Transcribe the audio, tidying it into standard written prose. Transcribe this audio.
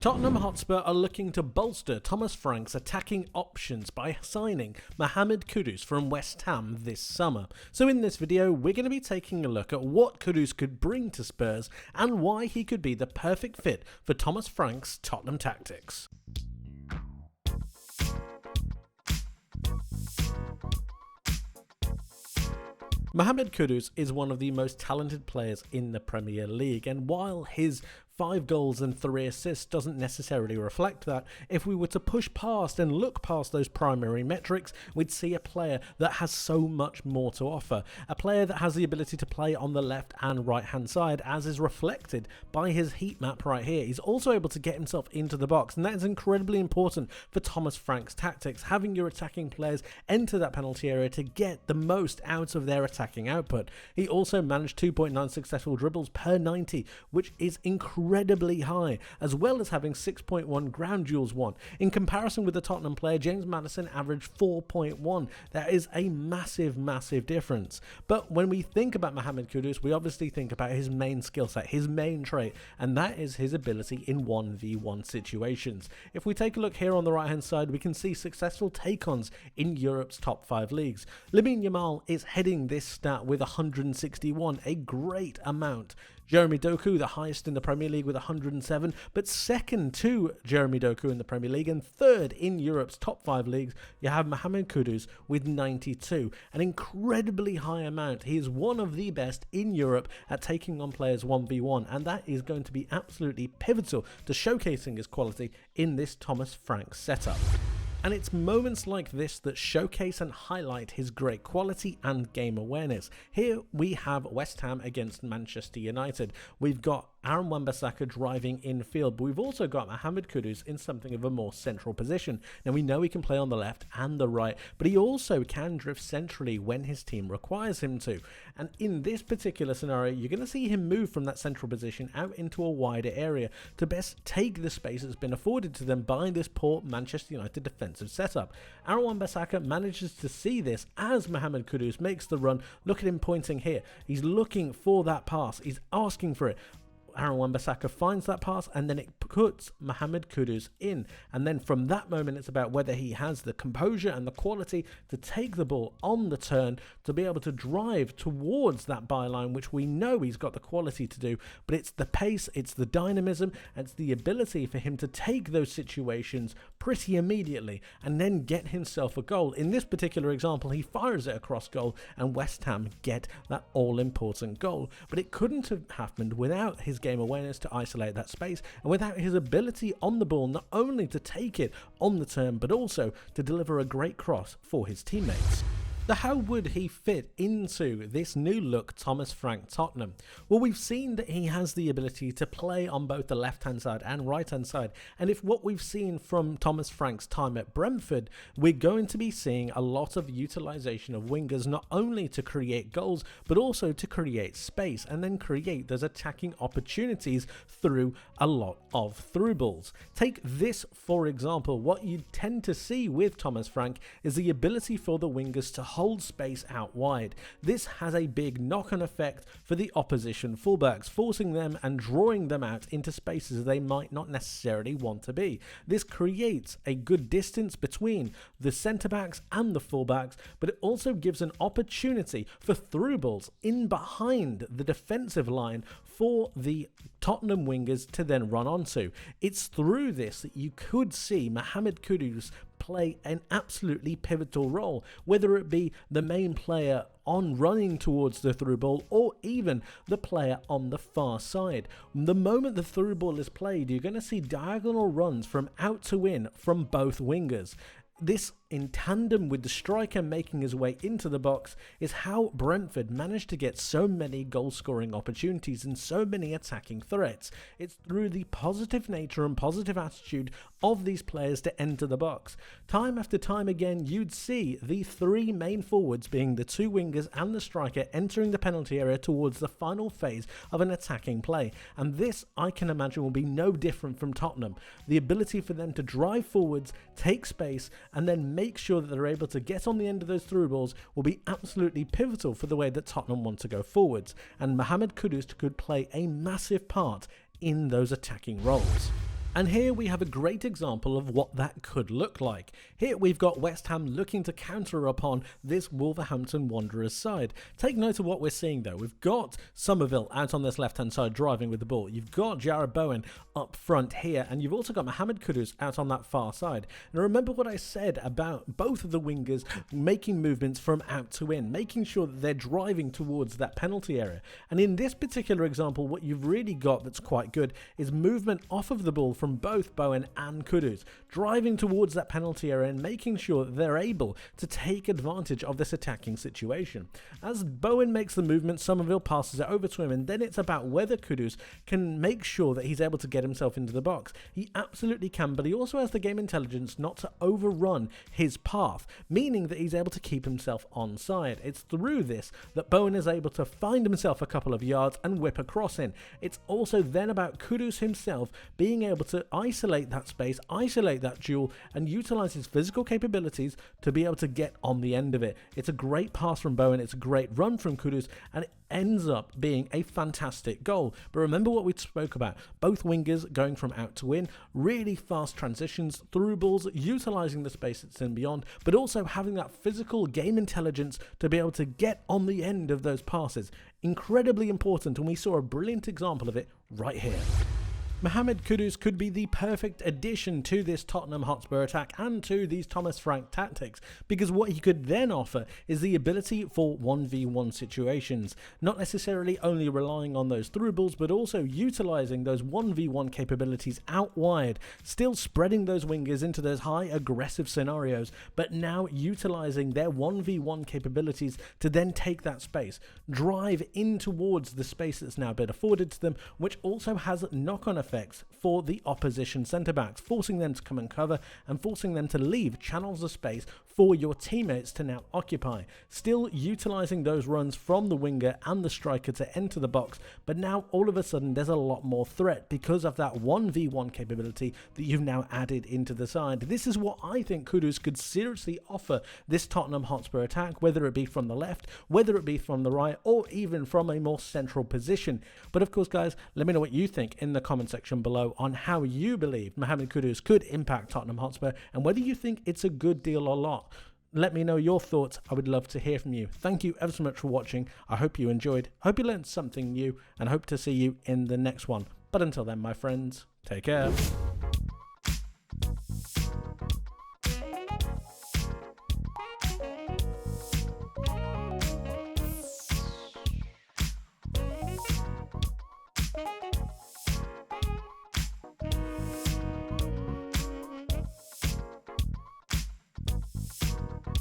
Tottenham Hotspur are looking to bolster Thomas Frank's attacking options by signing Mohammed Kudus from West Ham this summer. So in this video, we're going to be taking a look at what Kudus could bring to Spurs and why he could be the perfect fit for Thomas Frank's Tottenham tactics. Mohammed Kudus is one of the most talented players in the Premier League, and while his 5 goals and 3 assists doesn't necessarily reflect that, if we were to push past and look past those primary metrics, we'd see a player that has so much more to offer. A player that has the ability to play on the left and right hand side, as is reflected by his heat map right here. He's also able to get himself into the box, and that is incredibly important for Thomas Frank's tactics, having your attacking players enter that penalty area to get the most out of their attacking output. He also managed 2.9 successful dribbles per 90, which is incredibly high, as well as having 6.1 ground duels won. In comparison with the Tottenham player, James Maddison averaged 4.1. That is a massive difference. But when we think about Mohammed Kudus, we obviously think about his main skill set, his main trait, and that is his ability in 1v1 situations. If we take a look here on the right hand side, we can see successful take-ons in Europe's top 5 leagues. Lamine Yamal is heading this stat with 161, a great amount. Jeremy Doku, the highest in the Premier League with 107, but second to Jeremy Doku in the Premier League and third in Europe's top 5 leagues, you have Mohammed Kudus with 92, an incredibly high amount. He is one of the best in Europe at taking on players 1v1, and that is going to be absolutely pivotal to showcasing his quality in this Thomas Frank setup. And it's moments like this that showcase and highlight his great quality and game awareness. Here we have West Ham against Manchester United. We've got Aaron Wan-Bissaka driving infield, but we've also got Mohammed Kudus in something of a more central position. Now we know he can play on the left and the right, but he also can drift centrally when his team requires him to. And in this particular scenario, you're going to see him move from that central position out into a wider area to best take the space that's been afforded to them by this poor Manchester United defensive setup. Aaron Wan-Bissaka manages to see this as Mohammed Kudus makes the run. Look at him pointing here. He's looking for that pass. He's asking for it. Aaron Wan-Bissaka finds that pass, and then it puts Mohammed Kudus in, and then from that moment it's about whether he has the composure and the quality to take the ball on the turn to be able to drive towards that byline, which we know he's got the quality to do, but it's the pace, it's the dynamism, and it's the ability for him to take those situations pretty immediately and then get himself a goal. In this particular example, he fires it across goal and West Ham get that all-important goal, but it couldn't have happened without his game awareness to isolate that space and without his ability on the ball not only to take it on the turn but also to deliver a great cross for his teammates. So how would he fit into this new look Thomas Frank Tottenham? Well, we've seen that he has the ability to play on both the left hand side and right hand side, and if what we've seen from Thomas Frank's time at Brentford, we're going to be seeing a lot of utilization of wingers not only to create goals but also to create space and then create those attacking opportunities through a lot of through balls. Take this for example. What you tend to see with Thomas Frank is the ability for the wingers to hold space out wide. This has a big knock-on effect for the opposition fullbacks, forcing them and drawing them out into spaces they might not necessarily want to be. This creates a good distance between the centre-backs and the fullbacks, but it also gives an opportunity for through balls in behind the defensive line for the Tottenham wingers to then run onto. It's through this that you could see Mohammed Kudus play an absolutely pivotal role, whether it be the main player on running towards the through ball or even the player on the far side. The moment the through ball is played, you're going to see diagonal runs from out to in from both wingers. This, in tandem with the striker making his way into the box, is how Brentford managed to get so many goal-scoring opportunities and so many attacking threats. It's through the positive nature and positive attitude of these players to enter the box. Time after time again, you'd see the 3 main forwards, being the 2 wingers and the striker, entering the penalty area towards the final phase of an attacking play. And this, I can imagine, will be no different from Tottenham. The ability for them to drive forwards, take space, and then make sure that they're able to get on the end of those through balls will be absolutely pivotal for the way that Tottenham want to go forwards. And Mohammed Kudus could play a massive part in those attacking roles. And here we have a great example of what that could look like. Here we've got West Ham looking to counter upon this Wolverhampton Wanderers side. Take note of what we're seeing though. We've got Somerville out on this left-hand side driving with the ball. You've got Jarrod Bowen up front here, and you've also got Mohammed Kudus out on that far side. And remember what I said about both of the wingers making movements from out to in, making sure that they're driving towards that penalty area. And in this particular example, what you've really got that's quite good is movement off of the ball from both Bowen and Kudus, driving towards that penalty area and making sure that they're able to take advantage of this attacking situation. As Bowen makes the movement, Somerville passes it over to him, and then it's about whether Kudus can make sure that he's able to get himself into the box. He absolutely can, but he also has the game intelligence not to overrun his path, meaning that he's able to keep himself onside. It's through this that Bowen is able to find himself a couple of yards and whip a cross in. It's also then about Kudus himself being able to isolate that space, isolate that duel, and utilize his physical capabilities to be able to get on the end of it. It's a great pass from Bowen, it's a great run from Kudus, and it ends up being a fantastic goal. But remember what we spoke about, both wingers going from out to in, really fast transitions through balls, utilizing the space that's in beyond, but also having that physical game intelligence to be able to get on the end of those passes. Incredibly important, and we saw a brilliant example of it right here. Mohammed Kudus could be the perfect addition to this Tottenham Hotspur attack and to these Thomas Frank tactics, because what he could then offer is the ability for 1v1 situations, not necessarily only relying on those through balls, but also utilizing those 1v1 capabilities out wide, still spreading those wingers into those high aggressive scenarios, but now utilizing their 1v1 capabilities to then take that space, drive in towards the space that's now been afforded to them, which also has knock-on effects for the opposition centre-backs, forcing them to come and cover and forcing them to leave channels of space for your teammates to now occupy. Still utilising those runs from the winger and the striker to enter the box, but now all of a sudden there's a lot more threat because of that 1v1 capability that you've now added into the side. This is what I think Kudus could seriously offer this Tottenham Hotspur attack, whether it be from the left, whether it be from the right, or even from a more central position. But of course, guys, let me know what you think in the comment section below on how you believe Mohammed Kudus could impact Tottenham Hotspur and whether you think it's a good deal or not. Let me know your thoughts. I would love to hear from you. Thank you ever so much for watching. I hope you enjoyed. I hope you learned something new, and hope to see you in the next one. But until then, my friends, take care.